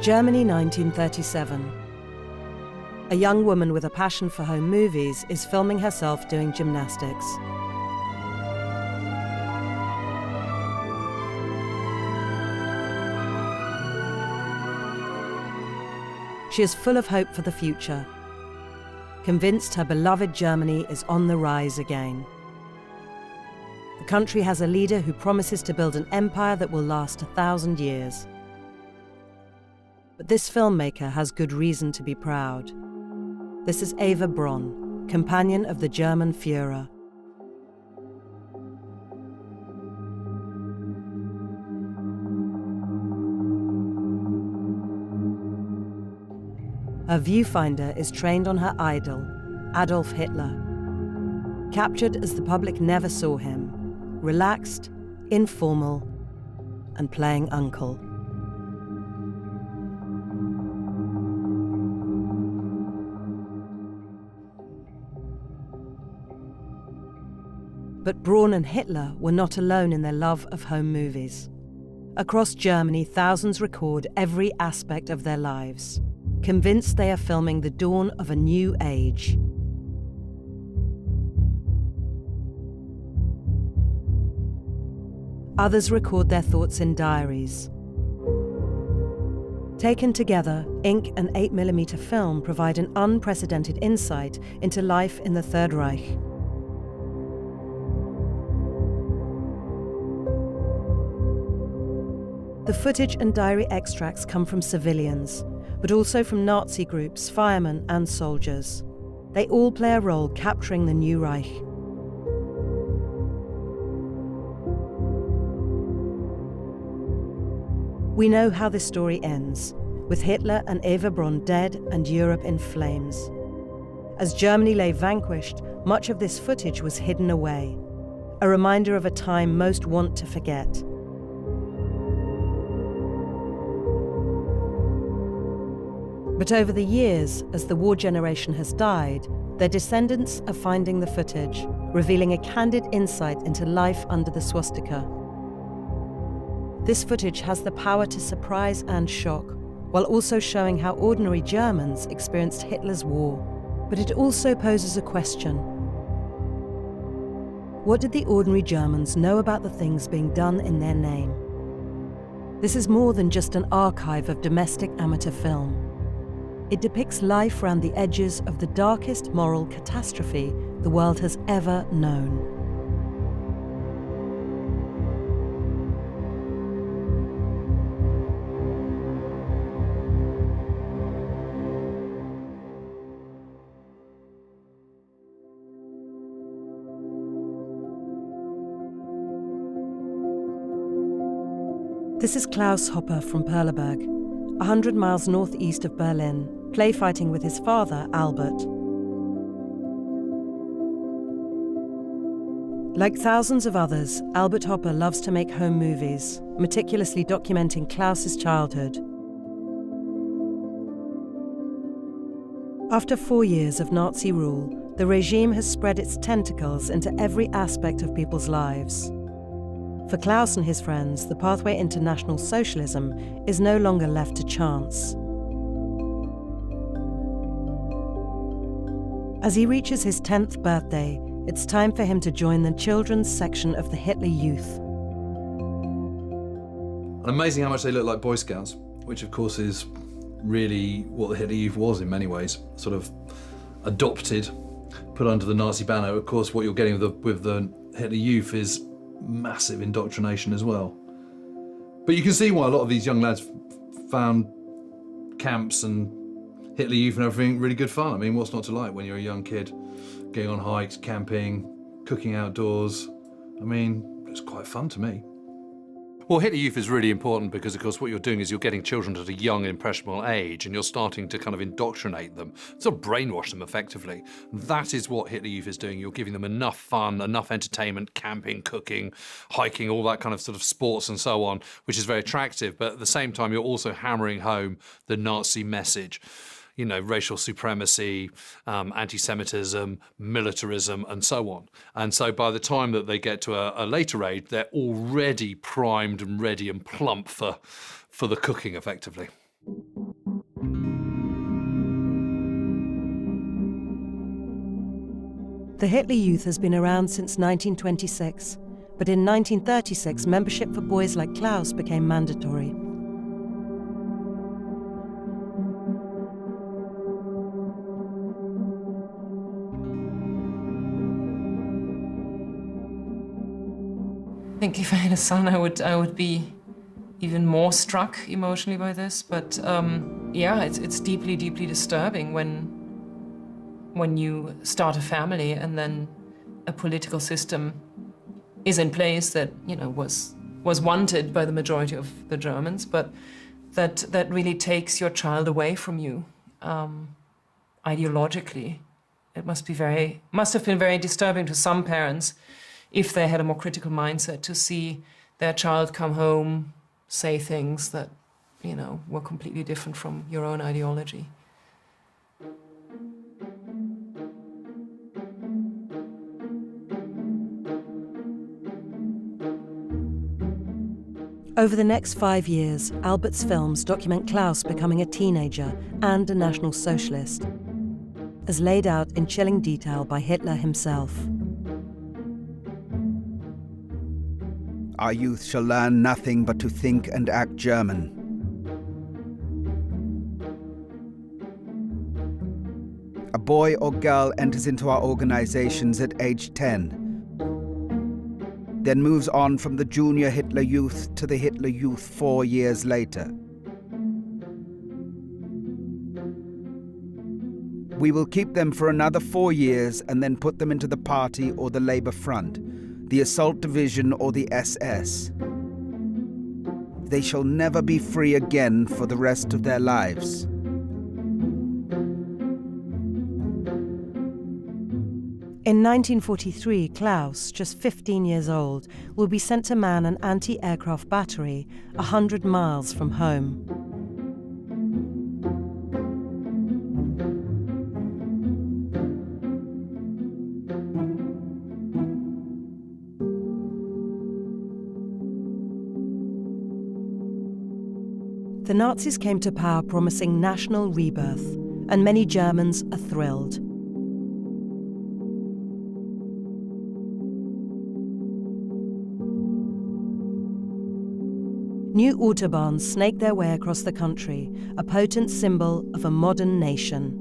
Germany 1937. A young woman with a passion for home movies is filming herself doing gymnastics. She is full of hope for the future, convinced her beloved Germany is on the rise again. The country has a leader who promises to build an empire that will last 1,000 years. But this filmmaker has good reason to be proud. This is Eva Braun, companion of the German Führer. Her viewfinder is trained on her idol, Adolf Hitler. Captured as the public never saw him, relaxed, informal, and playing uncle. But Braun and Hitler were not alone in their love of home movies. Across Germany, thousands record every aspect of their lives, convinced they are filming the dawn of a new age. Others record their thoughts in diaries. Taken together, ink and 8mm film provide an unprecedented insight into life in the Third Reich. The footage and diary extracts come from civilians, but also from Nazi groups, firemen and soldiers. They all play a role capturing the new Reich. We know how this story ends, with Hitler and Eva Braun dead and Europe in flames. As Germany lay vanquished, much of this footage was hidden away, a reminder of a time most want to forget. But over the years, as the war generation has died, their descendants are finding the footage, revealing a candid insight into life under the swastika. This footage has the power to surprise and shock, while also showing how ordinary Germans experienced Hitler's war. But it also poses a question. What did the ordinary Germans know about the things being done in their name? This is more than just an archive of domestic amateur film. It depicts life around the edges of the darkest moral catastrophe the world has ever known. This is Klaus Hopper from Perleberg, 100 miles northeast of Berlin, play fighting with his father, Albert. Like thousands of others, Albert Hopper loves to make home movies, meticulously documenting Klaus's childhood. After 4 years of Nazi rule, the regime has spread its tentacles into every aspect of people's lives. For Klaus and his friends, the pathway into National Socialism is no longer left to chance. As he reaches his 10th birthday, it's time for him to join the children's section of the Hitler Youth. Amazing how much they look like Boy Scouts, which of course is really what the Hitler Youth was in many ways, sort of adopted, put under the Nazi banner. Of course, what you're getting with the Hitler Youth is massive indoctrination as well. But you can see why a lot of these young lads found camps and Hitler Youth and everything really good fun. I mean, what's not to like when you're a young kid, going on hikes, camping, cooking outdoors? I mean, it's quite fun to me. Well, Hitler Youth is really important because, of course, what you're doing is you're getting children at a young, impressionable age and you're starting to kind of indoctrinate them, sort of brainwash them effectively. That is what Hitler Youth is doing. You're giving them enough fun, enough entertainment, camping, cooking, hiking, all that kind of sort of sports and so on, which is very attractive. But at the same time, you're also hammering home the Nazi message. You know, racial supremacy, anti-Semitism, militarism, and so on. And so by the time that they get to a later age, they're already primed and ready and plump for the cooking, effectively. The Hitler Youth has been around since 1926, but in 1936 membership for boys like Klaus became mandatory. I think if I had a son, I would be even more struck emotionally by this. But yeah, it's deeply, deeply disturbing when you start a family and then a political system is in place that was wanted by the majority of the Germans, but that really takes your child away from you ideologically. It must have been very disturbing to some parents, if they had a more critical mindset, to see their child come home, say things that, were completely different from your own ideology. Over the next 5 years, Albert's films document Klaus becoming a teenager and a National Socialist, as laid out in chilling detail by Hitler himself. Our youth shall learn nothing but to think and act German. A boy or girl enters into our organizations at age 10, then moves on from the junior Hitler Youth to the Hitler Youth 4 years later. We will keep them for another 4 years and then put them into the Party or the Labour Front, the Assault Division or the SS. They shall never be free again for the rest of their lives. In 1943, Klaus, just 15 years old, will be sent to man an anti-aircraft battery 100 miles from home. The Nazis came to power promising national rebirth, and many Germans are thrilled. New autobahns snake their way across the country, a potent symbol of a modern nation.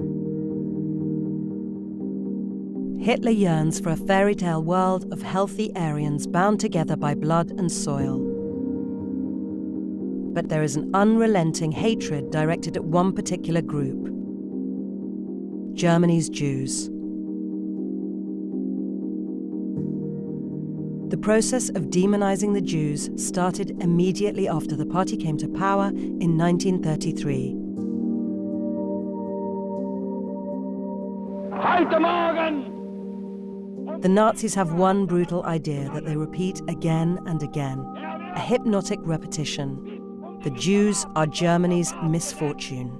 Hitler yearns for a fairy tale world of healthy Aryans bound together by blood and soil. But there is an unrelenting hatred directed at one particular group: Germany's Jews. The process of demonizing the Jews started immediately after the party came to power in 1933. The Nazis have one brutal idea that they repeat again and again, a hypnotic repetition. The Jews are Germany's misfortune.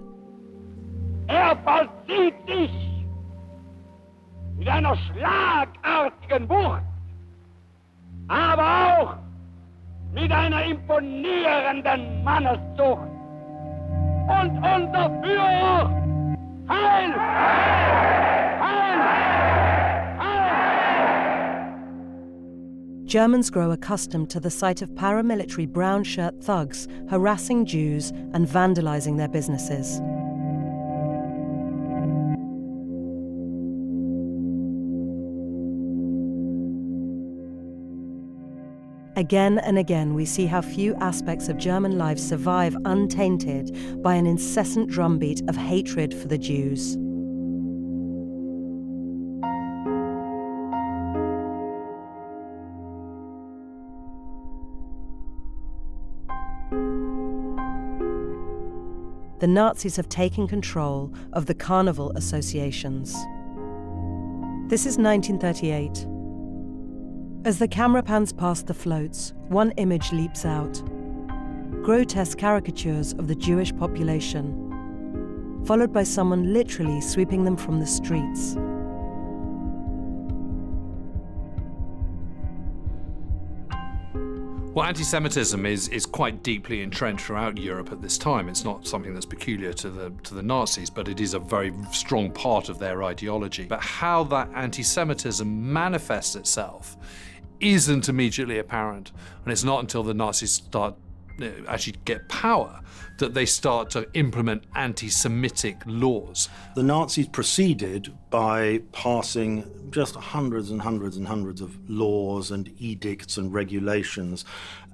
Vollzieht sich mit einer schlagartigen Wucht, aber auch mit einer imponierenden Manneszucht. Und unser Führer, Heil! Heil! Heil! Germans grow accustomed to the sight of paramilitary brown shirt thugs harassing Jews and vandalizing their businesses. Again and again, we see how few aspects of German life survive untainted by an incessant drumbeat of hatred for the Jews. The Nazis have taken control of the carnival associations. This is 1938. As the camera pans past the floats, one image leaps out. Grotesque caricatures of the Jewish population, followed by someone literally sweeping them from the streets. Well, anti-Semitism is quite deeply entrenched throughout Europe at this time. It's not something that's peculiar to the Nazis, but it is a very strong part of their ideology. But how that anti-Semitism manifests itself isn't immediately apparent, and it's not until the Nazis actually get power that they start to implement anti-Semitic laws. The Nazis proceeded by passing just hundreds and hundreds and hundreds of laws and edicts and regulations,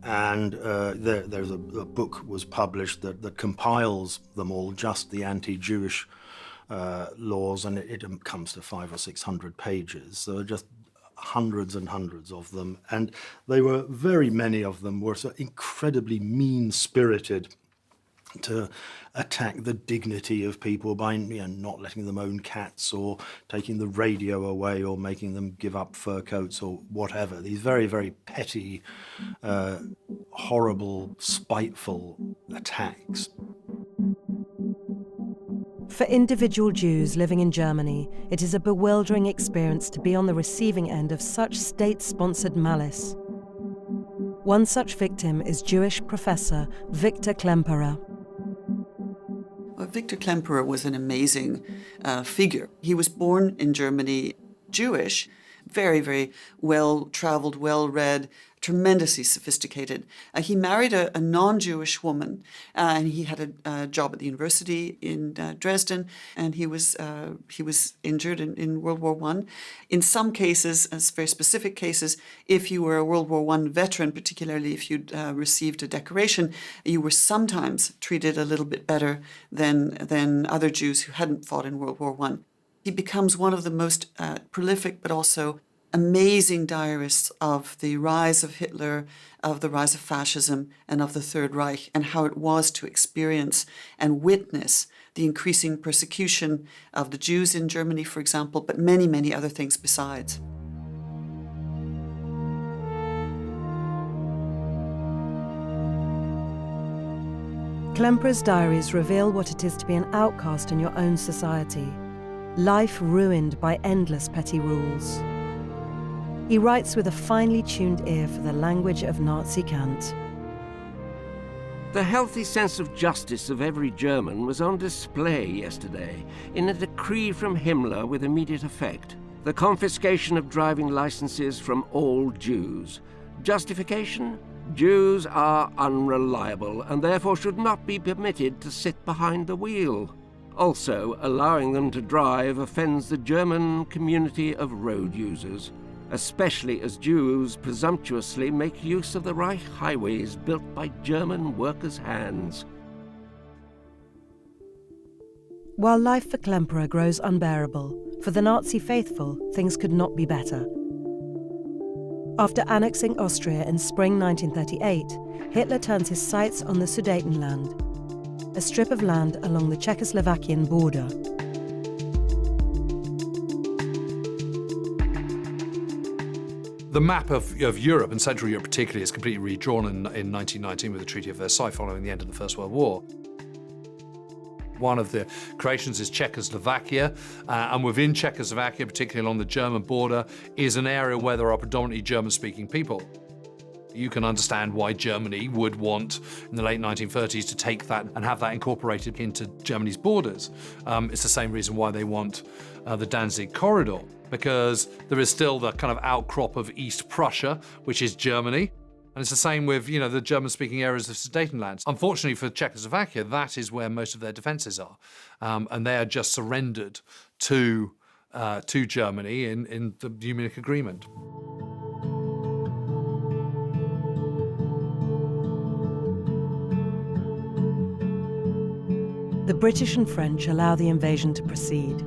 and there's a book was published that compiles them all, just the anti-Jewish laws, and it comes to 500 or 600 pages. So just hundreds and hundreds of them, and they were, very many of them were so incredibly mean-spirited to attack the dignity of people by not letting them own cats or taking the radio away or making them give up fur coats or whatever. These very, very petty, horrible, spiteful attacks. For individual Jews living in Germany, it is a bewildering experience to be on the receiving end of such state-sponsored malice. One such victim is Jewish professor Victor Klemperer. Well, Victor Klemperer was an amazing figure. He was born in Germany, Jewish, very, very well-traveled, well-read, tremendously sophisticated. He married a non-Jewish woman, and he had a job at the university in Dresden, and he was injured in World War I. In some cases, as very specific cases, if you were a World War I veteran, particularly if you'd received a decoration, you were sometimes treated a little bit better than other Jews who hadn't fought in World War I. He becomes one of the most prolific but also amazing diarists of the rise of Hitler, of the rise of fascism, and of the Third Reich, and how it was to experience and witness the increasing persecution of the Jews in Germany, for example, but many, many other things besides. Klemperer's diaries reveal what it is to be an outcast in your own society, life ruined by endless petty rules. He writes with a finely tuned ear for the language of Nazi cant. The healthy sense of justice of every German was on display yesterday in a decree from Himmler with immediate effect. The confiscation of driving licenses from all Jews. Justification? Jews are unreliable and therefore should not be permitted to sit behind the wheel. Also, allowing them to drive offends the German community of road users, especially as Jews presumptuously make use of the Reich highways built by German workers' hands. While life for Klemperer grows unbearable, for the Nazi faithful, things could not be better. After annexing Austria in spring 1938, Hitler turns his sights on the Sudetenland, a strip of land along the Czechoslovakian border. The map of Europe, and Central Europe particularly, is completely redrawn in 1919 with the Treaty of Versailles following the end of the First World War. One of the creations is Czechoslovakia, and within Czechoslovakia, particularly along the German border, is an area where there are predominantly German-speaking people. You can understand why Germany would want, in the late 1930s, to take that and have that incorporated into Germany's borders. It's the same reason why they want the Danzig corridor, because there is still the kind of outcrop of East Prussia, which is Germany. And it's the same with, the German-speaking areas of Sudetenland. Unfortunately for Czechoslovakia, that is where most of their defences are. And they are just surrendered to Germany in the Munich Agreement. The British and French allow the invasion to proceed.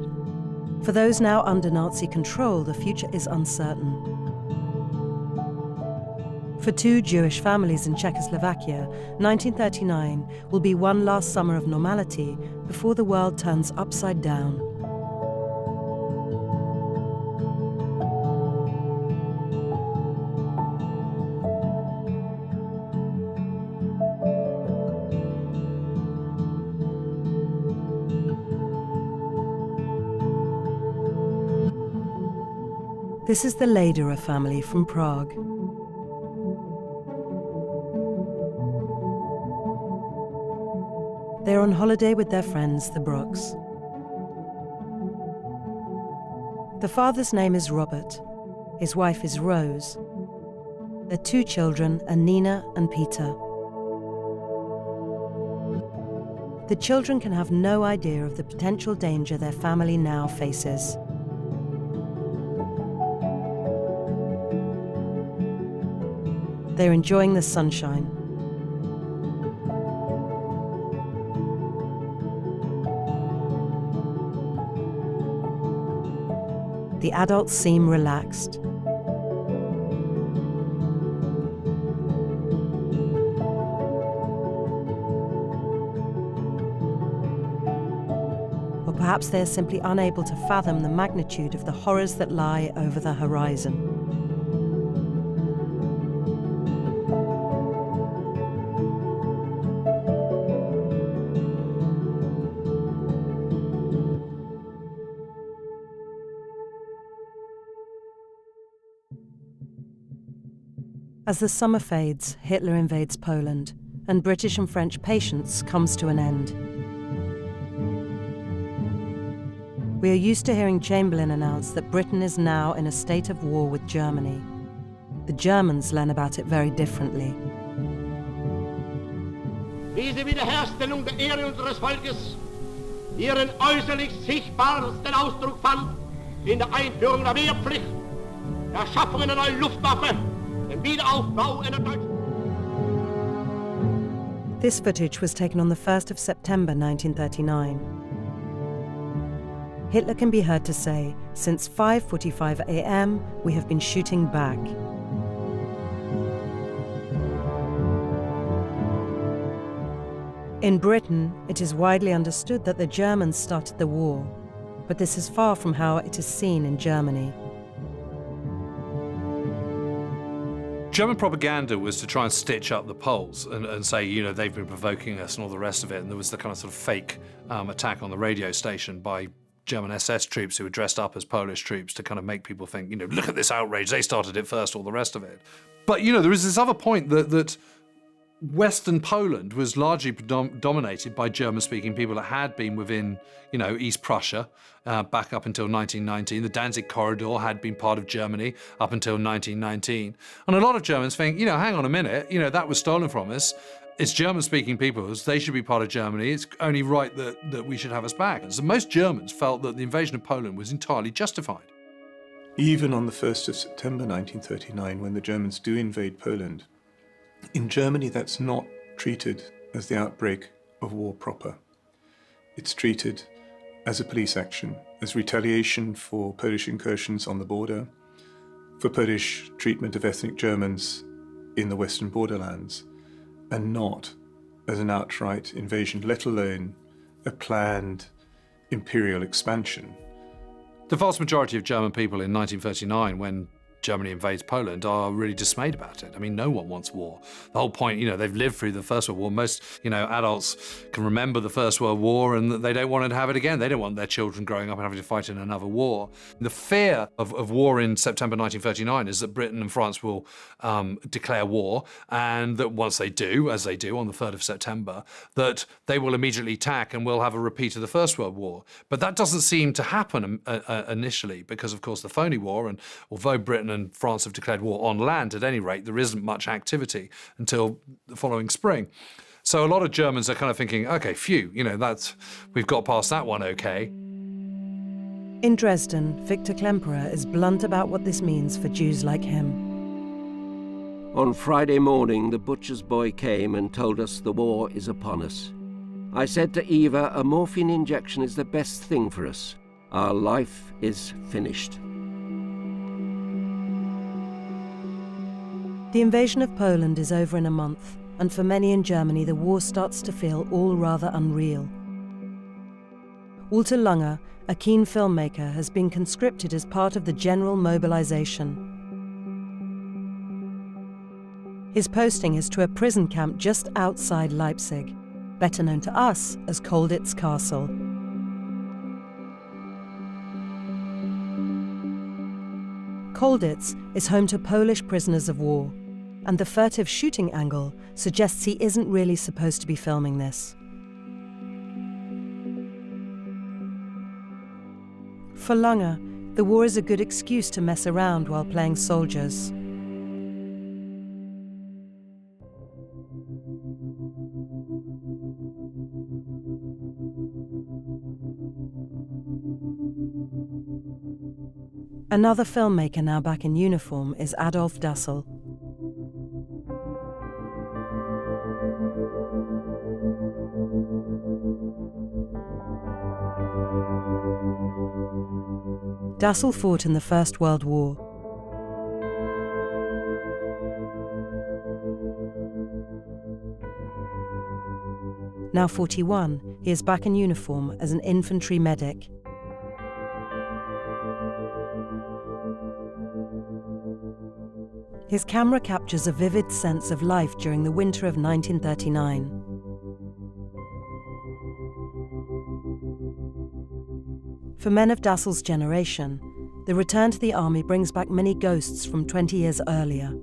For those now under Nazi control, the future is uncertain. For two Jewish families in Czechoslovakia, 1939 will be one last summer of normality before the world turns upside down. This is the Lederer family from Prague. They're on holiday with their friends, the Brooks. The father's name is Robert. His wife is Rose. Their 2 children are Nina and Peter. The children can have no idea of the potential danger their family now faces. They're enjoying the sunshine. The adults seem relaxed. Or perhaps they are simply unable to fathom the magnitude of the horrors that lie over the horizon. As the summer fades, Hitler invades Poland, and British and French patience comes to an end. We are used to hearing Chamberlain announce that Britain is now in a state of war with Germany. The Germans learn about it very differently. Diese Wiederherstellung der Ehre unseres Volkes ihren äußerlich sichtbarsten Ausdruck fand in der Einführung der Wehrpflicht, der Schaffung einer neuen Luftwaffe, dem Wiederaufbau einer deutschen... This footage was taken on the 1st of September 1939. Hitler can be heard to say, "Since 5:45 a.m., we have been shooting back." In Britain, it is widely understood that the Germans started the war, but this is far from how it is seen in Germany. German propaganda was to try and stitch up the Poles and say, you know, they've been provoking us and all the rest of it. And there was the kind of sort of fake attack on the radio station by German SS troops who were dressed up as Polish troops to kind of make people think, you know, look at this outrage, they started it first, all the rest of it. But, you know, there is this other point that Western Poland was largely dominated by German-speaking people that had been within, you know, East Prussia back up until 1919. The Danzig Corridor had been part of Germany up until 1919. And a lot of Germans think, you know, hang on a minute, you know, that was stolen from us. It's German-speaking peoples, they should be part of Germany. It's only right that we should have us back. And so most Germans felt that the invasion of Poland was entirely justified. Even on the 1st of September 1939, when the Germans do invade Poland, in Germany, that's not treated as the outbreak of war proper. It's treated as a police action, as retaliation for Polish incursions on the border, for Polish treatment of ethnic Germans in the western borderlands, and not as an outright invasion, let alone a planned imperial expansion. The vast majority of German people in 1939, when Germany invades Poland, are really dismayed about it. I mean, no one wants war. The whole point, you know, they've lived through the First World War. Most, you know, adults can remember the First World War and they don't want to have it again. They don't want their children growing up and having to fight in another war. The fear of war in September 1939 is that Britain and France will declare war, and that once they do, as they do on the 3rd of September, that they will immediately attack and we'll have a repeat of the First World War. But that doesn't seem to happen initially because, of course, the phony war, and although Britain and France have declared war on land, at any rate, there isn't much activity until the following spring. So a lot of Germans are kind of thinking, okay, phew, you know, we've got past that one okay. In Dresden, Victor Klemperer is blunt about what this means for Jews like him. On Friday morning, the butcher's boy came and told us the war is upon us. I said to Eva, a morphine injection is the best thing for us. Our life is finished. The invasion of Poland is over in a month, and for many in Germany, the war starts to feel all rather unreal. Walter Lange, a keen filmmaker, has been conscripted as part of the general mobilization. His posting is to a prison camp just outside Leipzig, better known to us as Colditz Castle. Colditz is home to Polish prisoners of war, and the furtive shooting angle suggests he isn't really supposed to be filming this. For Lange, the war is a good excuse to mess around while playing soldiers. Another filmmaker now back in uniform is Adolf Dassel. Dassel fought in the First World War. Now 41, he is back in uniform as an infantry medic. His camera captures a vivid sense of life during the winter of 1939. For men of Dassel's generation, the return to the army brings back many ghosts from 20 years earlier.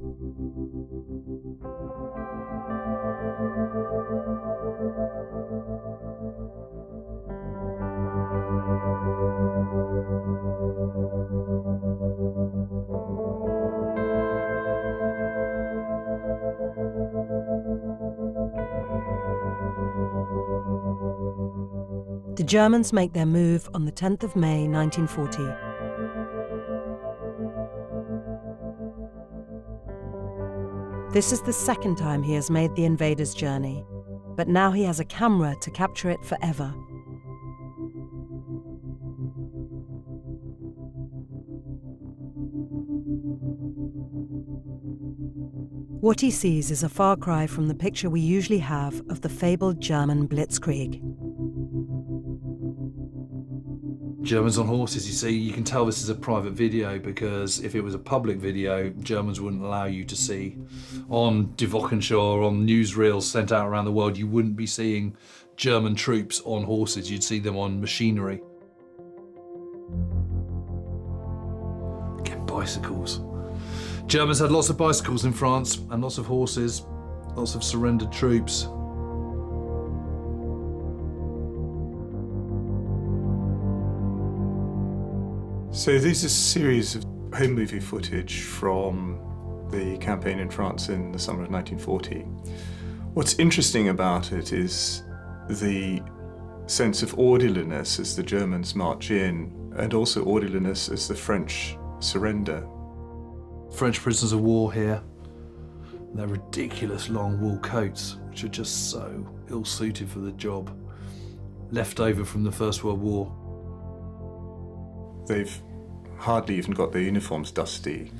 The Germans make their move on the 10th of May 1940. This is the second time he has made the invader's journey, but now he has a camera to capture it forever. What he sees is a far cry from the picture we usually have of the fabled German blitzkrieg. Germans on horses, you see, you can tell this is a private video because if it was a public video, Germans wouldn't allow you to see. On Die Wochenschau, on newsreels sent out around the world, you wouldn't be seeing German troops on horses, you'd see them on machinery. Again, bicycles. Germans had lots of bicycles in France and lots of horses, lots of surrendered troops. So this is a series of home movie footage from the campaign in France in the summer of 1940. What's interesting about it is the sense of orderliness as the Germans march in, and also orderliness as the French surrender. French prisoners of war here. Their ridiculous long wool coats, which are just so ill-suited for the job. Left over from the First World War. They've hardly even got their uniforms dusty.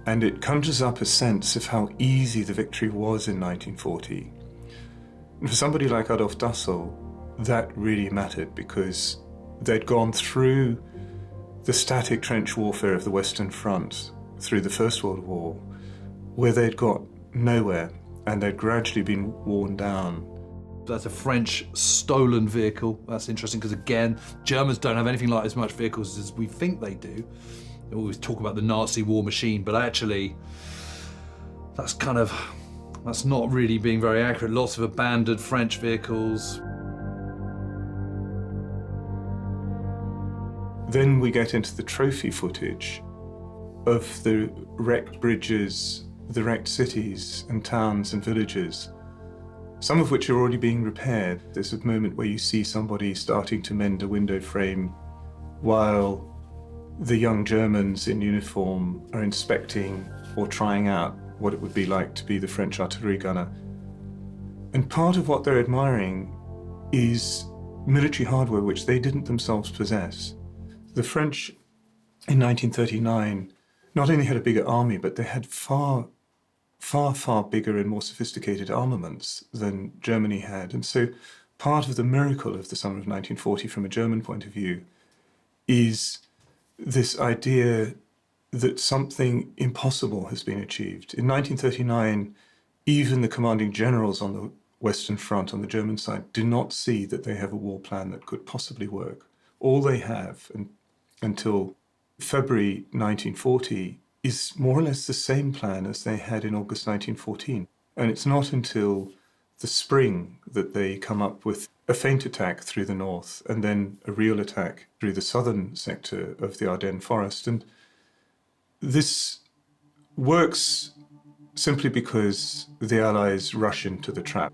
And it conjures up a sense of how easy the victory was in 1940. And for somebody like Adolf Dassel, that really mattered because they'd gone through the static trench warfare of the Western Front through the First World War, where they'd got nowhere and they'd gradually been worn down. That's a French stolen vehicle. That's interesting because, again, Germans don't have anything like as much vehicles as we think they do. They always talk about the Nazi war machine, but actually that's not really being very accurate. Lots of abandoned French vehicles. Then we get into the trophy footage of the wrecked bridges, the wrecked cities and towns and villages, some of which are already being repaired. There's a moment where you see somebody starting to mend a window frame while the young Germans in uniform are inspecting or trying out what it would be like to be the French artillery gunner. And part of what they're admiring is military hardware which they didn't themselves possess. The French in 1939 not only had a bigger army, but they had far bigger and more sophisticated armaments than Germany had. And so part of the miracle of the summer of 1940 from a German point of view is this idea that something impossible has been achieved. In 1939, even the commanding generals on the Western Front, on the German side, do not see that they have a war plan that could possibly work. All they have until February 1940 is more or less the same plan as they had in August 1914. And it's not until the spring that they come up with a feint attack through the north and then a real attack through the southern sector of the Ardennes forest. And this works simply because the Allies rush into the trap.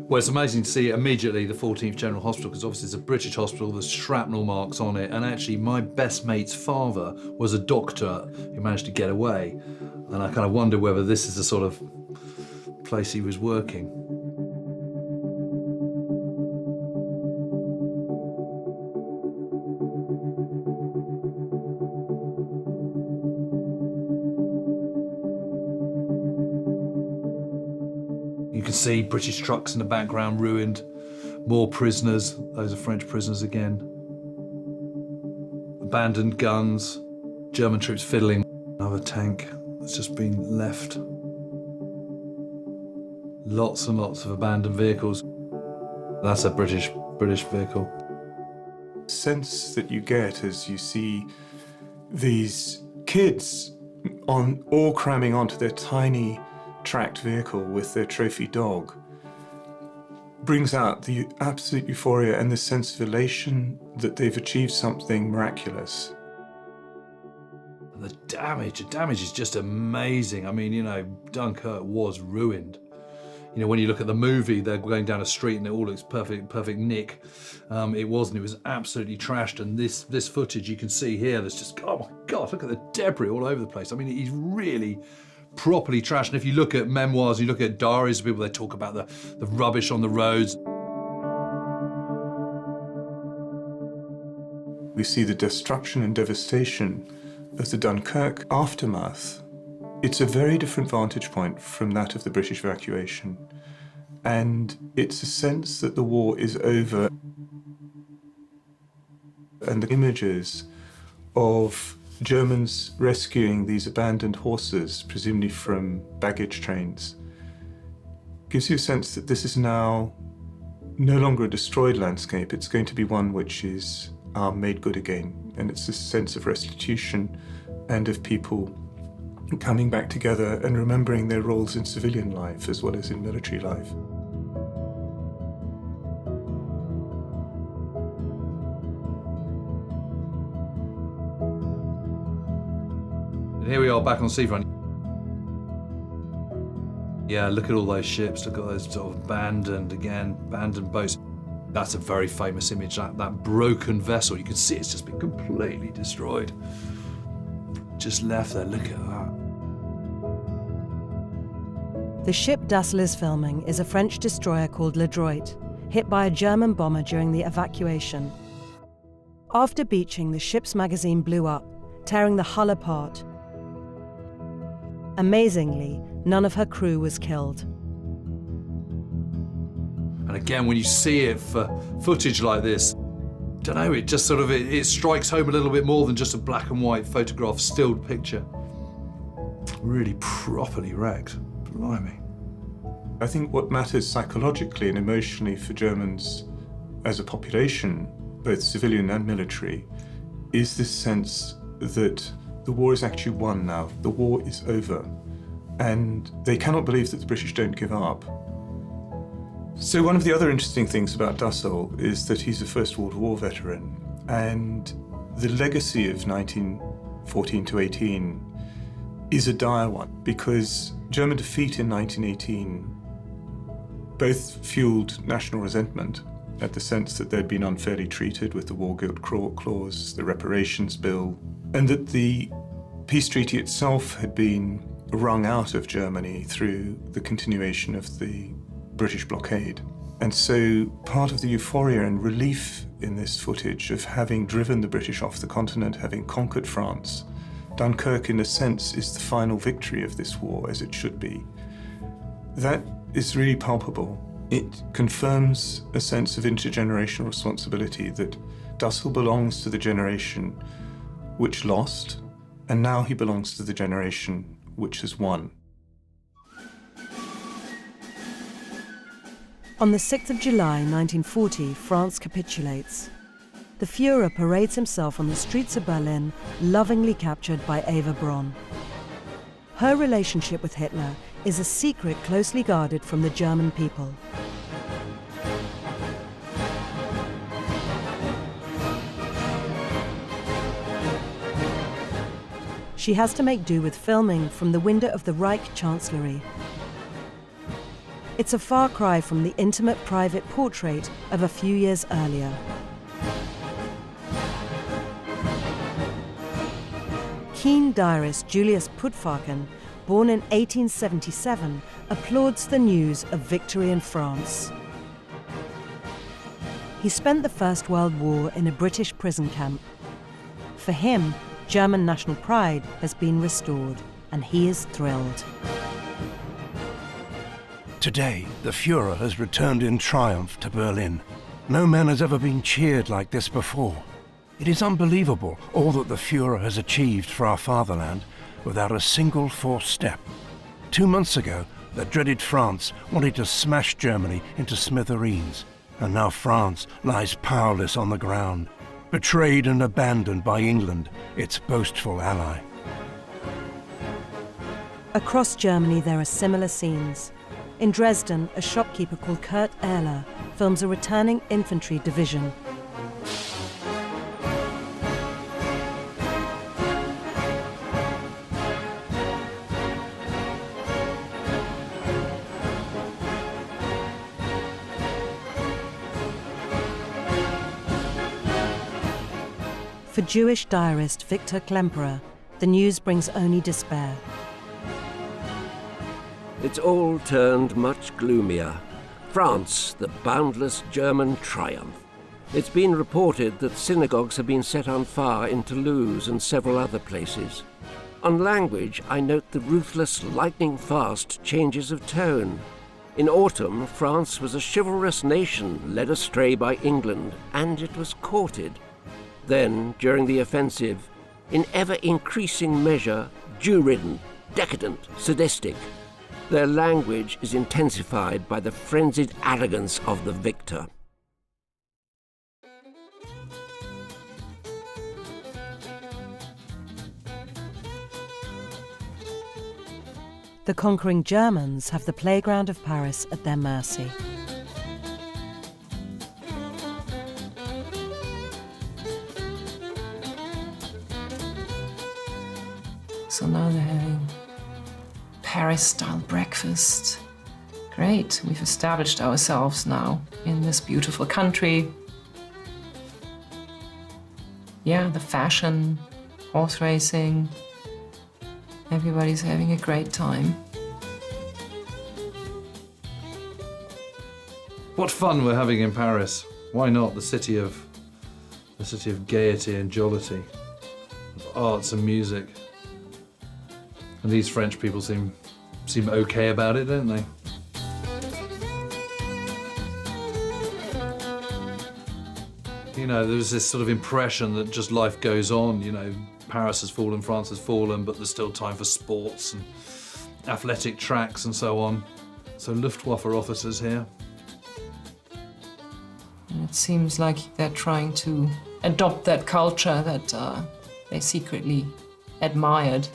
Well, it's amazing to see immediately the 14th General Hospital, because obviously it's a British hospital, there's shrapnel marks on it, and actually my best mate's father was a doctor who managed to get away, and I kind of wonder whether this is the sort of place he was working. You can see British trucks in the background ruined, more prisoners, those are French prisoners again. Abandoned guns, German troops fiddling. Another tank that's just been left. Lots and lots of abandoned vehicles. That's a British vehicle. Sense that you get as you see these kids all cramming onto their tiny tracked vehicle with their trophy dog brings out the absolute euphoria and the sense of elation that they've achieved something miraculous. The damage is just amazing. I mean, you know, Dunkirk was ruined. You know, when you look at the movie, they're going down a street and it all looks perfect nick. It wasn't, it was absolutely trashed. And this footage you can see here, there's just, oh my God, look at the debris all over the place. I mean, he's really properly trashed. And if you look at memoirs, you look at diaries of people, they talk about the rubbish on the roads. We see the destruction and devastation of the Dunkirk aftermath. It's a very different vantage point from that of the British evacuation. And it's a sense that the war is over. And the images of Germans rescuing these abandoned horses, presumably from baggage trains, gives you a sense that this is now no longer a destroyed landscape. It's going to be one which is made good again. And it's this sense of restitution and of people coming back together and remembering their roles in civilian life as well as in military life. And here we are back on the seafront. Yeah, look at all those ships, look at those sort of abandoned boats. That's a very famous image, that broken vessel. You can see it's just been completely destroyed. Just left there, look at that. The ship Dassel is filming is a French destroyer called Le Droit, hit by a German bomber during the evacuation. After beaching, the ship's magazine blew up, tearing the hull apart. Amazingly, none of her crew was killed. And again, when you see it for footage like this, don't know, it just sort of, it strikes home a little bit more than just a black and white photograph, stilled picture. Really properly wrecked, blimey. I think what matters psychologically and emotionally for Germans as a population, both civilian and military, is this sense that the war is actually won now. The war is over. And they cannot believe that the British don't give up. So one of the other interesting things about Dassel is that he's a First World War veteran, and the legacy of 1914 to 18 is a dire one, because German defeat in 1918 both fueled national resentment at the sense that they'd been unfairly treated with the War Guilt Clause, the reparations bill, and that the peace treaty itself had been wrung out of Germany through the continuation of the British blockade. And so part of the euphoria and relief in this footage of having driven the British off the continent, having conquered France, Dunkirk in a sense is the final victory of this war, as it should be. That is really palpable. It confirms a sense of intergenerational responsibility that Dassel belongs to the generation which lost, and now he belongs to the generation which has won. On the 6th of July 1940, France capitulates. The Führer parades himself on the streets of Berlin, lovingly captured by Eva Braun. Her relationship with Hitler is a secret closely guarded from the German people. She has to make do with filming from the window of the Reich Chancellery. It's a far cry from the intimate private portrait of a few years earlier. Keen diarist Julius Putfaken, born in 1877, applauds the news of victory in France. He spent the First World War in a British prison camp. For him, German national pride has been restored, and he is thrilled. Today, the Führer has returned in triumph to Berlin. No man has ever been cheered like this before. It is unbelievable all that the Führer has achieved for our fatherland without a single forced step. 2 months ago, the dreaded France wanted to smash Germany into smithereens, and now France lies powerless on the ground, betrayed and abandoned by England, its boastful ally. Across Germany, there are similar scenes. In Dresden, a shopkeeper called Kurt Ehrler films a returning infantry division. For Jewish diarist Victor Klemperer, the news brings only despair. It's all turned much gloomier. France, the boundless German triumph. It's been reported that synagogues have been set on fire in Toulouse and several other places. On language, I note the ruthless, lightning-fast changes of tone. In autumn, France was a chivalrous nation led astray by England, and it was courted. Then, during the offensive, in ever-increasing measure, Jew-ridden, decadent, sadistic. Their language is intensified by the frenzied arrogance of the victor. The conquering Germans have the playground of Paris at their mercy. So now they're having Paris-style breakfast. Great, we've established ourselves now in this beautiful country. Yeah, the fashion, horse racing, everybody's having a great time. What fun we're having in Paris. Why not? The city of gaiety and jollity, of arts and music. And these French people seem okay about it, don't they? You know, there's this sort of impression that just life goes on, you know, Paris has fallen, France has fallen, but there's still time for sports and athletic tracks and so on. So Luftwaffe officers here. And it seems like they're trying to adopt that culture that they secretly admired.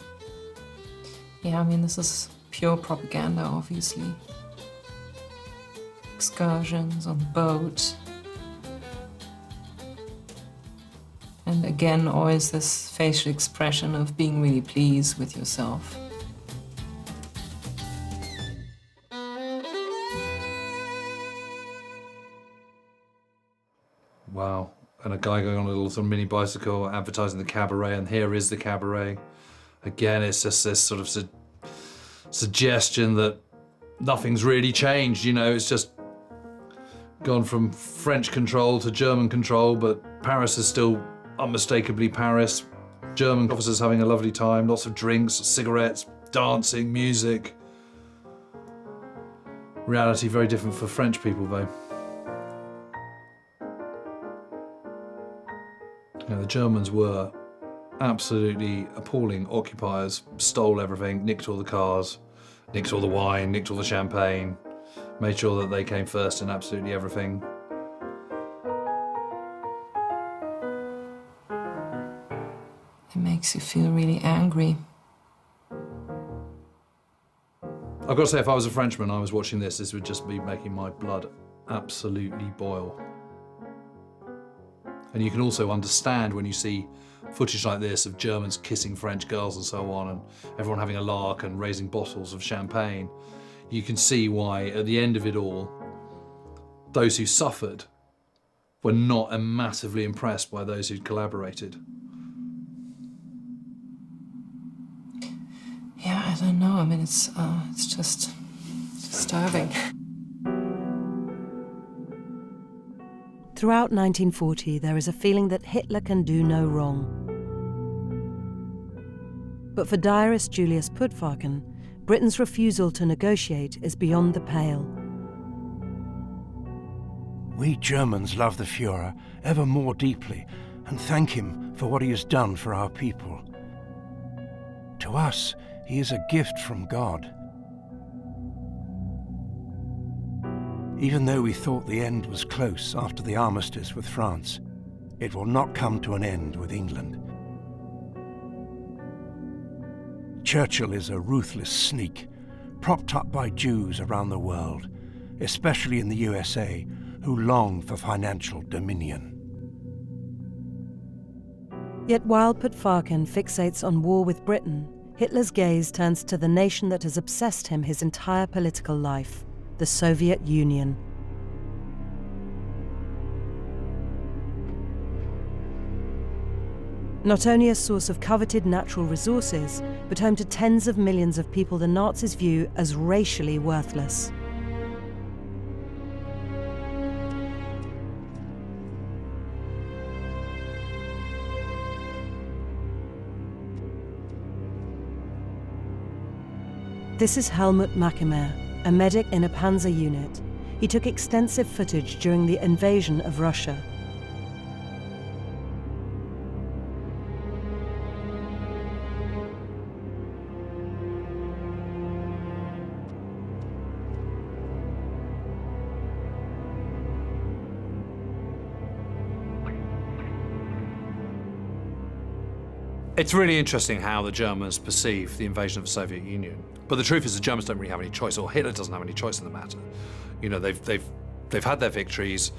Yeah, I mean, this is pure propaganda, obviously. Excursions on the boat. And again, always this facial expression of being really pleased with yourself. Wow. And a guy going on a little sort of mini bicycle advertising the cabaret, and here is the cabaret. Again, it's just this sort of suggestion that nothing's really changed, you know, it's just gone from French control to German control, but Paris is still unmistakably Paris. German officers having a lovely time, lots of drinks, cigarettes, dancing, music. Reality very different for French people, though. You know, the Germans were absolutely appalling occupiers, stole everything, nicked all the cars, nicked all the wine, nicked all the champagne, made sure that they came first in absolutely everything. It makes you feel really angry. I've got to say, if I was a Frenchman, I was watching this would just be making my blood absolutely boil. And you can also understand when you see footage like this of Germans kissing French girls and so on, and everyone having a lark and raising bottles of champagne. You can see why, at the end of it all, those who suffered were not massively impressed by those who'd collaborated. Yeah, I don't know. I mean, it's just disturbing. Throughout 1940, there is a feeling that Hitler can do no wrong. But for diarist Julius Putvarken, Britain's refusal to negotiate is beyond the pale. We Germans love the Führer ever more deeply and thank him for what he has done for our people. To us, he is a gift from God. Even though we thought the end was close after the armistice with France, it will not come to an end with England. Churchill is a ruthless sneak, propped up by Jews around the world, especially in the USA, who long for financial dominion. Yet while Putvarken fixates on war with Britain, Hitler's gaze turns to the nation that has obsessed him his entire political life, the Soviet Union. Not only a source of coveted natural resources, but home to tens of millions of people the Nazis view as racially worthless. This is Helmut Mackemer, a medic in a panzer unit. He took extensive footage during the invasion of Russia. It's really interesting how the Germans perceive the invasion of the Soviet Union. But the truth is the Germans don't really have any choice, or Hitler doesn't have any choice in the matter. You know, they've had their victories,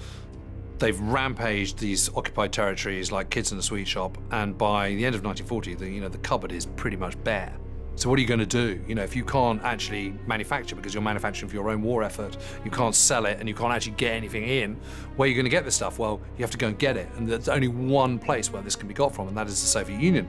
they've rampaged these occupied territories like kids in a sweet shop, and by the end of 1940, the cupboard is pretty much bare. So what are you going to do? You know, if you can't actually manufacture because you're manufacturing for your own war effort, you can't sell it, and you can't actually get anything in, where are you going to get this stuff? Well, you have to go and get it, and there's only one place where this can be got from, and that is the Soviet Union.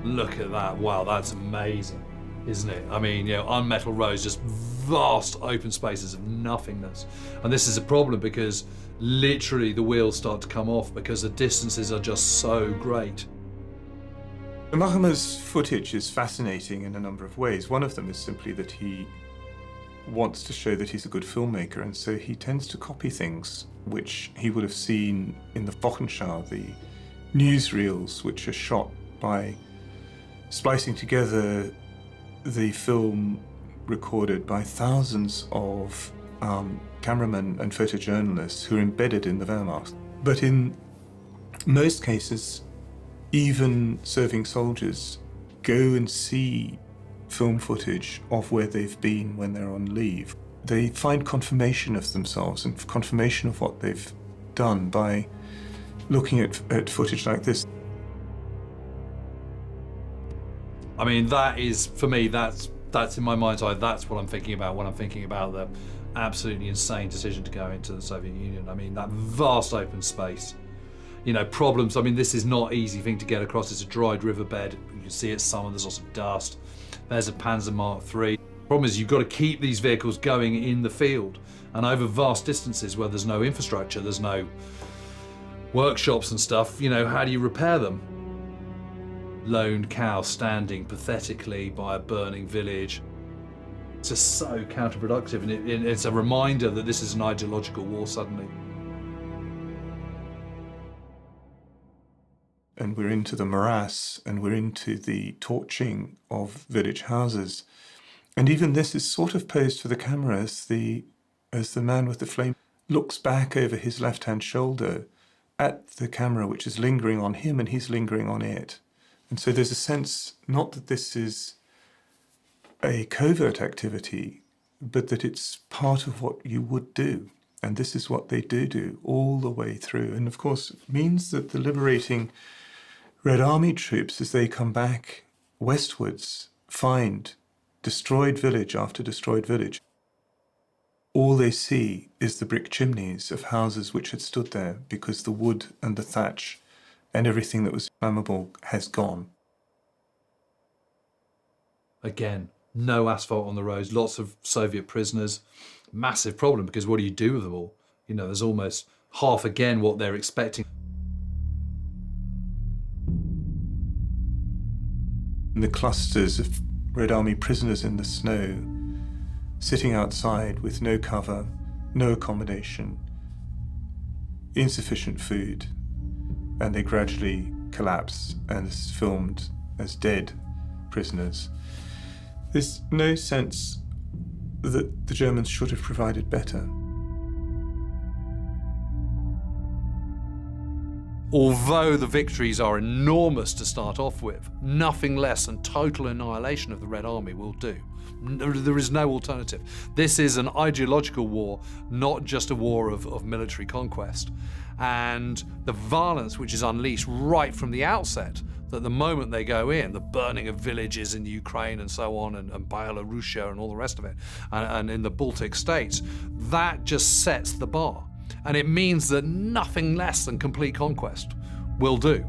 Look at that, wow, that's amazing, isn't it? I mean, you know, unmetal roads, just vast open spaces of nothingness. And this is a problem because literally the wheels start to come off because the distances are just so great. Mackemer's footage is fascinating in a number of ways. One of them is simply that he wants to show that he's a good filmmaker, and so he tends to copy things which he would have seen in the Wochenschau, the newsreels which are shot by splicing together the film recorded by thousands of cameramen and photojournalists who are embedded in the Wehrmacht. But in most cases, even serving soldiers go and see film footage of where they've been when they're on leave. They find confirmation of themselves and confirmation of what they've done by looking at footage like this. I mean, that is, for me, that's in my mind's eye, that's what I'm thinking about when I'm thinking about the absolutely insane decision to go into the Soviet Union. I mean, that vast open space, you know, problems. I mean, this is not an easy thing to get across. It's a dried riverbed. You can see it's summer, there's lots of dust. There's a Panzer Mark III. The problem is you've got to keep these vehicles going in the field and over vast distances where there's no infrastructure, there's no workshops and stuff. You know, how do you repair them? Lone cow standing pathetically by a burning village. It's just so counterproductive, and it's a reminder that this is an ideological war suddenly. And we're into the morass, and we're into the torching of village houses. And even this is sort of posed for the camera as the man with the flame looks back over his left-hand shoulder at the camera, which is lingering on him, and he's lingering on it. And so there's a sense, not that this is a covert activity, but that it's part of what you would do. And this is what they do all the way through. And of course, it means that the liberating Red Army troops, as they come back westwards, find destroyed village after destroyed village. All they see is the brick chimneys of houses which had stood there because the wood and the thatch and everything that was flammable has gone. Again, no asphalt on the roads, lots of Soviet prisoners. Massive problem, because what do you do with them all? You know, there's almost half again what they're expecting. And the clusters of Red Army prisoners in the snow, sitting outside with no cover, no accommodation, insufficient food, and they gradually collapse and is filmed as dead prisoners. There's no sense that the Germans should have provided better. Although the victories are enormous to start off with, nothing less than total annihilation of the Red Army will do. There is no alternative. This is an ideological war, not just a war of military conquest. And the violence which is unleashed right from the outset, that the moment they go in, the burning of villages in Ukraine and so on, and Belarus and all the rest of it, and in the Baltic states, that just sets the bar. And it means that nothing less than complete conquest will do.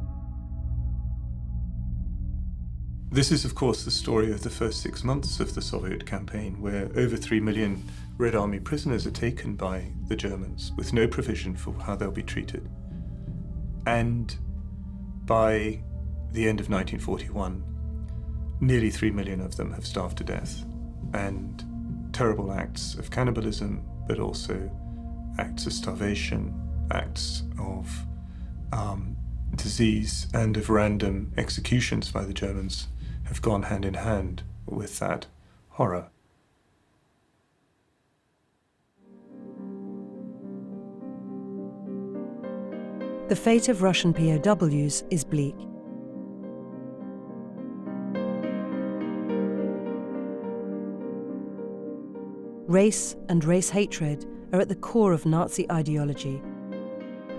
This is, of course, the story of the first 6 months of the Soviet campaign, where over 3 million Red Army prisoners are taken by the Germans with no provision for how they'll be treated. And by the end of 1941, nearly 3 million of them have starved to death, and terrible acts of cannibalism, but also acts of starvation, acts of disease, and of random executions by the Germans have gone hand in hand with that horror. The fate of Russian POWs is bleak. Race and race hatred are at the core of Nazi ideology,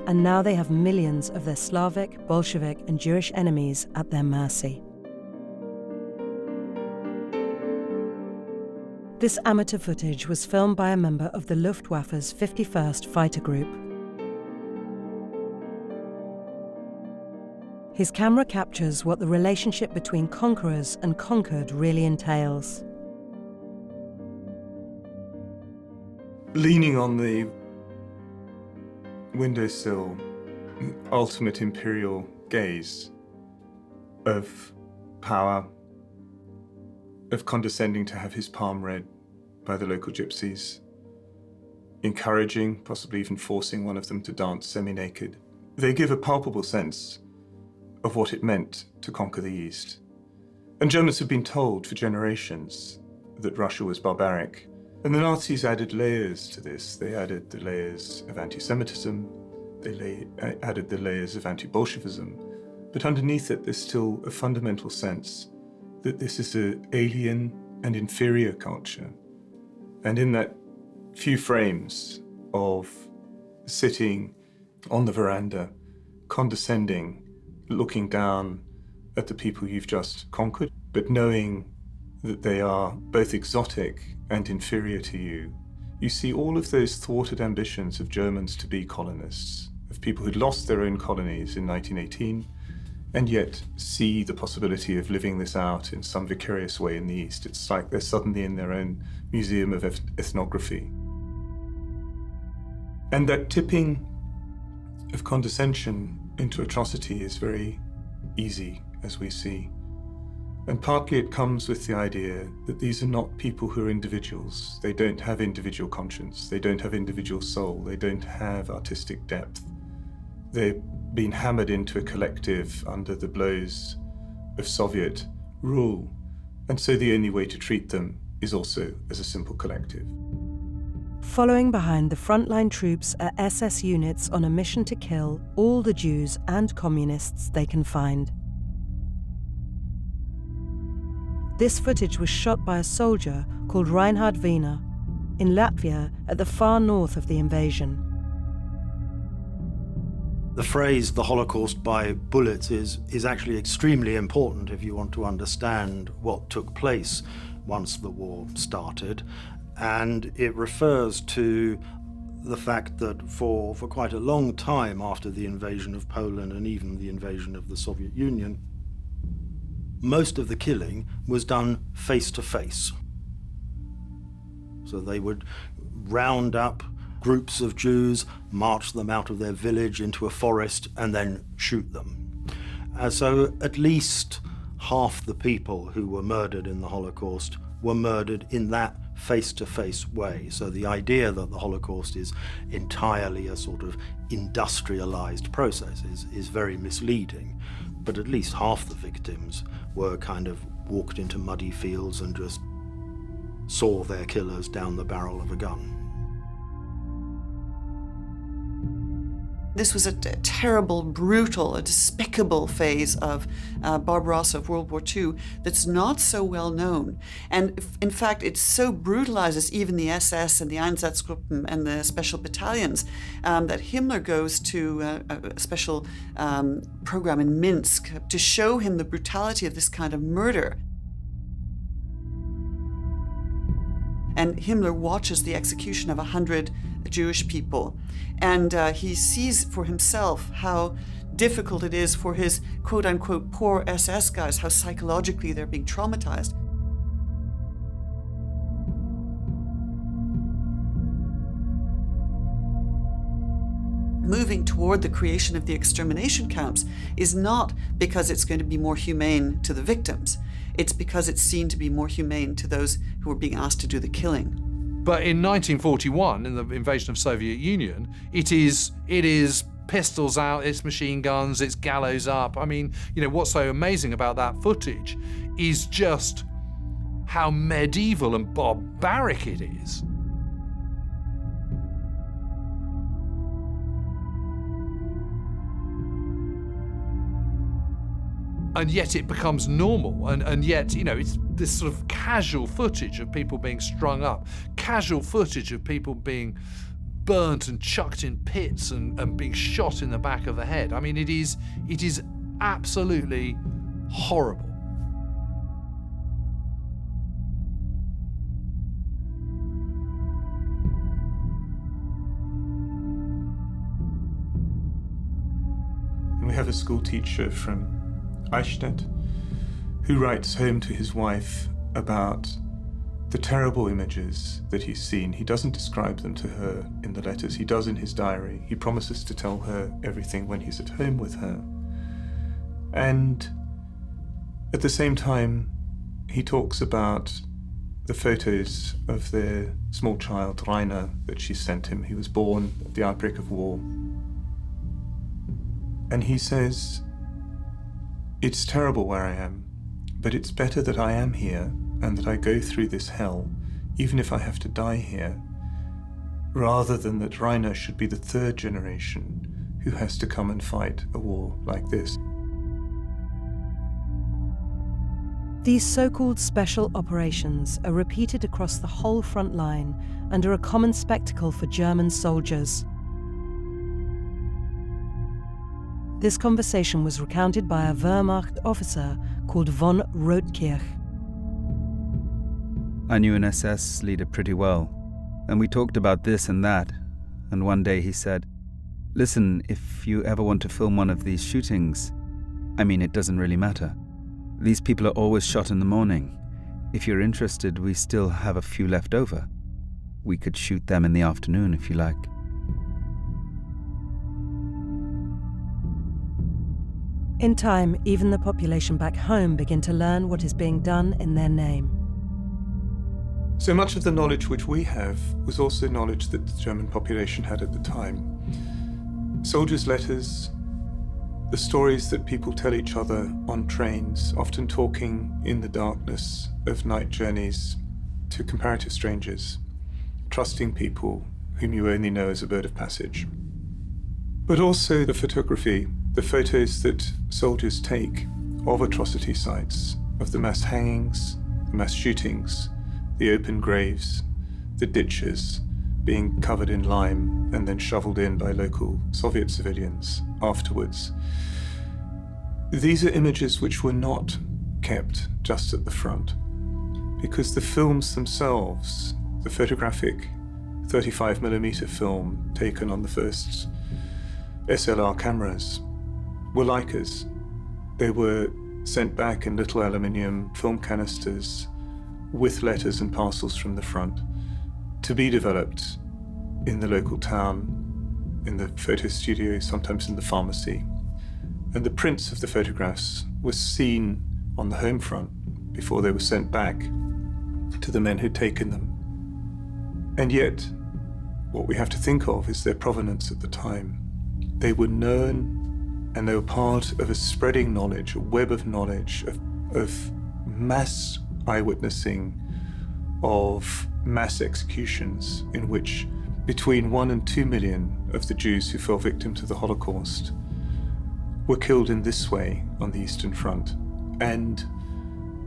and now they have millions of their Slavic, Bolshevik, and Jewish enemies at their mercy. This amateur footage was filmed by a member of the Luftwaffe's 51st Fighter Group. His camera captures what the relationship between conquerors and conquered really entails. Leaning on the windowsill, ultimate imperial gaze of power, of condescending to have his palm read by the local gypsies, encouraging, possibly even forcing one of them to dance semi-naked. They give a palpable sense of what it meant to conquer the East. And Germans have been told for generations that Russia was barbaric. And the Nazis added layers to this. They added the layers of anti-Semitism, they added the layers of anti-Bolshevism. But underneath it, there's still a fundamental sense that this is an alien and inferior culture. And in that few frames of sitting on the veranda, condescending, looking down at the people you've just conquered, but knowing that they are both exotic and inferior to you, you see all of those thwarted ambitions of Germans to be colonists, of people who'd lost their own colonies in 1918, and yet see the possibility of living this out in some vicarious way in the East. It's like they're suddenly in their own museum of ethnography. And that tipping of condescension into atrocity is very easy, as we see. And partly it comes with the idea that these are not people who are individuals. They don't have individual conscience. They don't have individual soul. They don't have artistic depth. They've been hammered into a collective under the blows of Soviet rule. And so the only way to treat them is also as a simple collective. Following behind the frontline troops are SS units on a mission to kill all the Jews and communists they can find. This footage was shot by a soldier called Reinhard Wiener in Latvia at the far north of the invasion. The phrase "the Holocaust by bullets" is actually extremely important if you want to understand what took place once the war started. And it refers to the fact that for quite a long time after the invasion of Poland and even the invasion of the Soviet Union, most of the killing was done face to face. So they would round up groups of Jews, march them out of their village into a forest, and then shoot them. So at least half the people who were murdered in the Holocaust were murdered in that face-to-face way. So the idea that the Holocaust is entirely a sort of industrialized process is very misleading. But at least half the victims were kind of walked into muddy fields and just saw their killers down the barrel of a gun. This was a terrible, brutal, a despicable phase of Barbarossa, of World War II, that's not so well known. And in fact, it so brutalizes even the SS and the Einsatzgruppen and the special battalions that Himmler goes to a special program in Minsk to show him the brutality of this kind of murder. And Himmler watches the execution of 100 Jewish people. And he sees for himself how difficult it is for his quote-unquote poor SS guys, how psychologically they're being traumatized. Moving toward the creation of the extermination camps is not because it's going to be more humane to the victims. It's because it's seen to be more humane to those who are being asked to do the killing. But in 1941, in the invasion of Soviet Union, it is pistols out, it's machine guns, it's gallows up. I mean, you know, what's so amazing about that footage is just how medieval and barbaric it is. And yet it becomes normal, and yet, you know, it's this sort of casual footage of people being strung up, casual footage of people being burnt and chucked in pits and being shot in the back of the head. I mean, it is absolutely horrible. And we have a school teacher from Eichstätt, who writes home to his wife about the terrible images that he's seen. He doesn't describe them to her in the letters, he does in his diary. He promises to tell her everything when he's at home with her. And at the same time, he talks about the photos of their small child, Rainer, that she sent him. He was born at the outbreak of war. And he says, "It's terrible where I am, but it's better that I am here and that I go through this hell, even if I have to die here, rather than that Rainer should be the third generation who has to come and fight a war like this." These so-called special operations are repeated across the whole front line and are a common spectacle for German soldiers. This conversation was recounted by a Wehrmacht officer called von Rotkirch. I knew an SS leader pretty well, and we talked about this and that, and one day he said, "Listen, if you ever want to film one of these shootings, I mean, it doesn't really matter. These people are always shot in the morning. If you're interested, we still have a few left over. We could shoot them in the afternoon if you like." In time, even the population back home begin to learn what is being done in their name. So much of the knowledge which we have was also knowledge that the German population had at the time. Soldiers' letters, the stories that people tell each other on trains, often talking in the darkness of night journeys, to comparative strangers, trusting people whom you only know as a bird of passage. But also the photography, the photos that soldiers take of atrocity sites, of the mass hangings, the mass shootings, the open graves, the ditches being covered in lime and then shoveled in by local Soviet civilians afterwards. These are images which were not kept just at the front, because the films themselves, the photographic 35mm film taken on the first SLR cameras, were Leicas. They were sent back in little aluminium film canisters with letters and parcels from the front to be developed in the local town, in the photo studio, sometimes in the pharmacy. And the prints of the photographs were seen on the home front before they were sent back to the men who'd taken them. And yet, what we have to think of is their provenance at the time. They were known, and they were part of a spreading knowledge, a web of knowledge, of mass eyewitnessing, of mass executions in which between 1 and 2 million of the Jews who fell victim to the Holocaust were killed in this way on the Eastern Front. And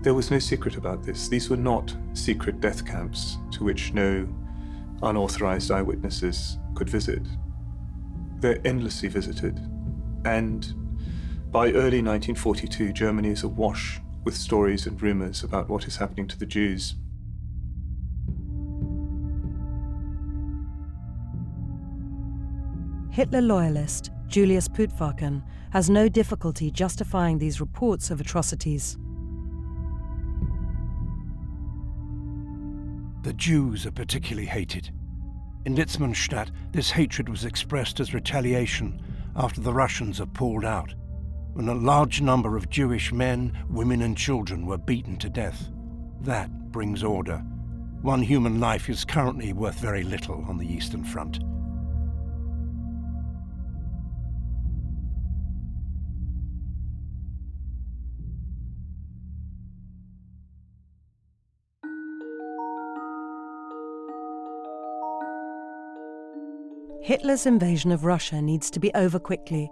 there was no secret about this. These were not secret death camps to which no unauthorized eyewitnesses could visit. They're endlessly visited. And by early 1942, Germany is awash with stories and rumors about what is happening to the Jews. Hitler loyalist Julius Puttwagen has no difficulty justifying these reports of atrocities. The Jews are particularly hated. In Litzmannstadt, this hatred was expressed as retaliation after the Russians had pulled out, when a large number of Jewish men, women and children were beaten to death. That brings order. One human life is currently worth very little on the Eastern Front. Hitler's invasion of Russia needs to be over quickly.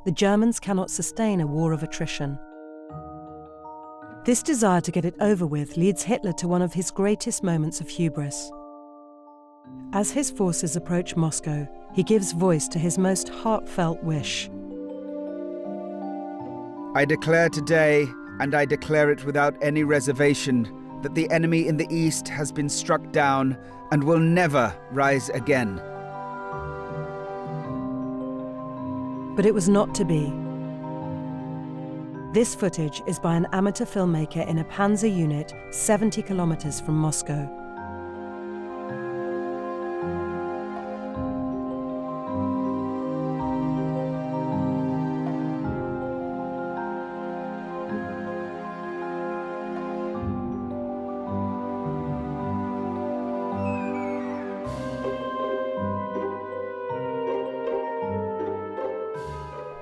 The Germans cannot sustain a war of attrition. This desire to get it over with leads Hitler to one of his greatest moments of hubris. As his forces approach Moscow, he gives voice to his most heartfelt wish. I declare today, and I declare it without any reservation, that the enemy in the east has been struck down and will never rise again. But it was not to be. This footage is by an amateur filmmaker in a panzer unit 70 kilometers from Moscow.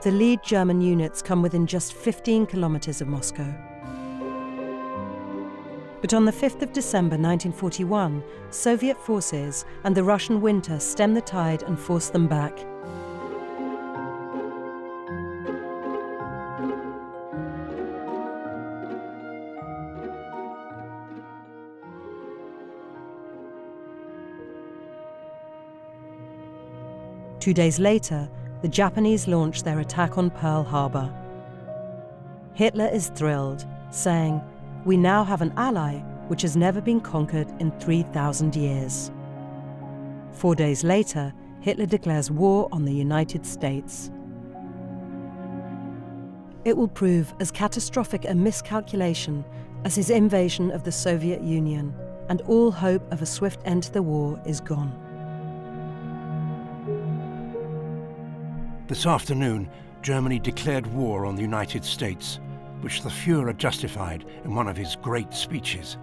The lead German units come within just 15 kilometers of Moscow. But on the 5th of December 1941, Soviet forces and the Russian winter stem the tide and force them back. Two days later, the Japanese launched their attack on Pearl Harbor. Hitler is thrilled, saying, "We now have an ally which has never been conquered in 3,000 years." 4 days later, Hitler declares war on the United States. It will prove as catastrophic a miscalculation as his invasion of the Soviet Union, and all hope of a swift end to the war is gone. This afternoon, Germany declared war on the United States, which the Führer justified in one of his great speeches.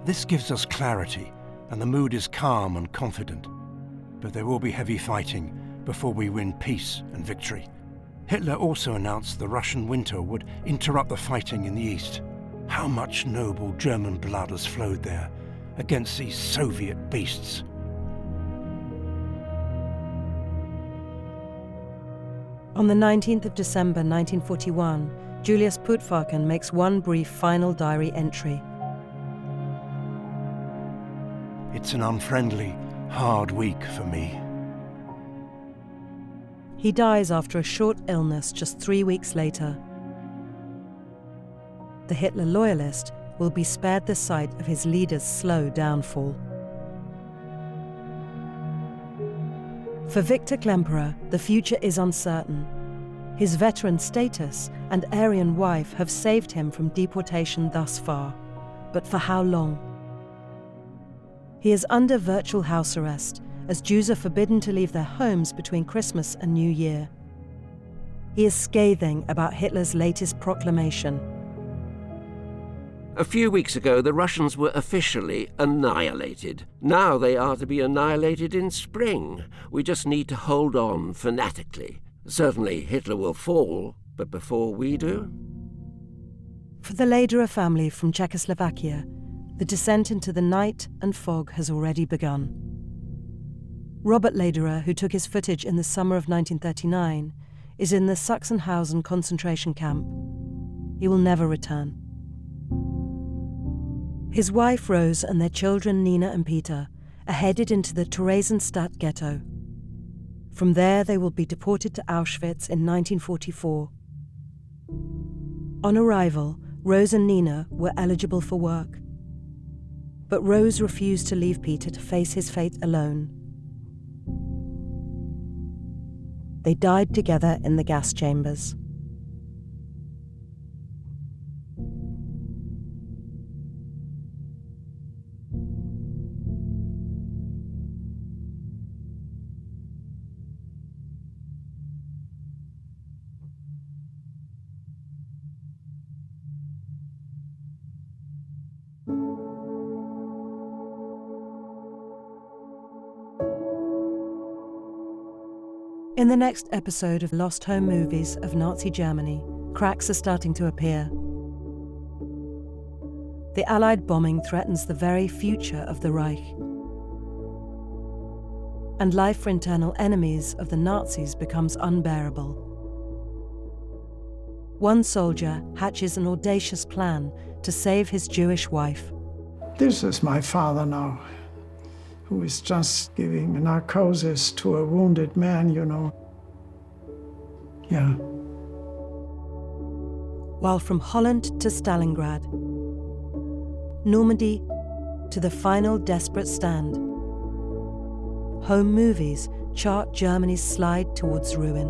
This gives us clarity, and the mood is calm and confident. But there will be heavy fighting before we win peace and victory. Hitler also announced the Russian winter would interrupt the fighting in the east. How much noble German blood has flowed there, against these Soviet beasts. On the 19th of December 1941, Julius Puttfarken makes one brief final diary entry. It's an unfriendly, hard week for me. He dies after a short illness just 3 weeks later. The Hitler loyalist will be spared the sight of his leader's slow downfall. For Victor Klemperer, the future is uncertain. His veteran status and Aryan wife have saved him from deportation thus far, but for how long? He is under virtual house arrest, as Jews are forbidden to leave their homes between Christmas and New Year. He is scathing about Hitler's latest proclamation. A few weeks ago, the Russians were officially annihilated. Now they are to be annihilated in spring. We just need to hold on fanatically. Certainly Hitler will fall, but before we do? For the Lederer family from Czechoslovakia, the descent into the night and fog has already begun. Robert Lederer, who took his footage in the summer of 1939, is in the Sachsenhausen concentration camp. He will never return. His wife Rose and their children Nina and Peter are headed into the Theresienstadt ghetto. From there they will be deported to Auschwitz in 1944. On arrival, Rose and Nina were eligible for work. But Rose refused to leave Peter to face his fate alone. They died together in the gas chambers. In the next episode of Lost Home Movies of Nazi Germany, cracks are starting to appear. The Allied bombing threatens the very future of the Reich. And life for internal enemies of the Nazis becomes unbearable. One soldier hatches an audacious plan to save his Jewish wife. This is my father now, who is just giving narcosis to a wounded man, you know. Yeah. While from Holland to Stalingrad, Normandy to the final desperate stand, home movies chart Germany's slide towards ruin.